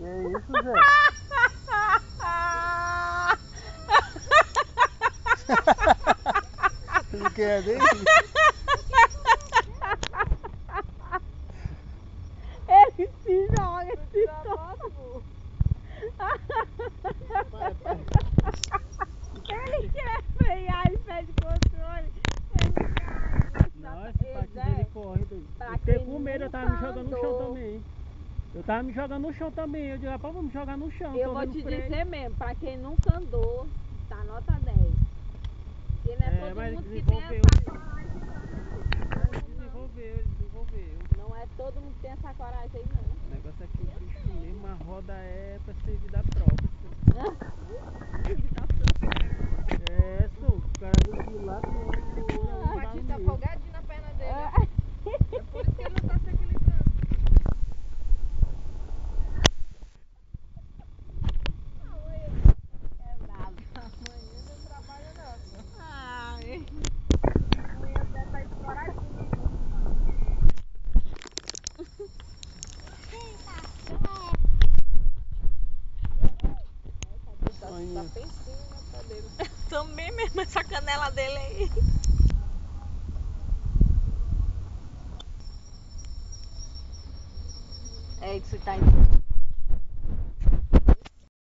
Que isso, Zé? Não quer nem? Ele se joga, ele se joga. Ele quer frear, ele pede controle. Ele cai. Nossa, esse patinho dele corre. Eu fiquei com medo, eu tava me jogando no chão também. Eu tava me jogando no chão também. Eu digo, rapaz, vamos me jogar no chão. Eu vou te dizer mesmo, pra quem nunca andou, tá nota 10. Porque não é todo mundo que tem essa coragem. Desenvolveu. Não é todo mundo que tem essa coragem aí, não. O negócio é que o bicho mesmo, a roda é pra ser vida própria. É, só, o cara do lado O patinho tá folgadinho na perna dele. É por isso que ele não tá se equilibrando. É bravo. Amanhã não trabalha não. Ai. Amanhã deve estar escoradinho. Tá pensinho na cadeira. Também mesmo essa canela dele aí. É, isso tá em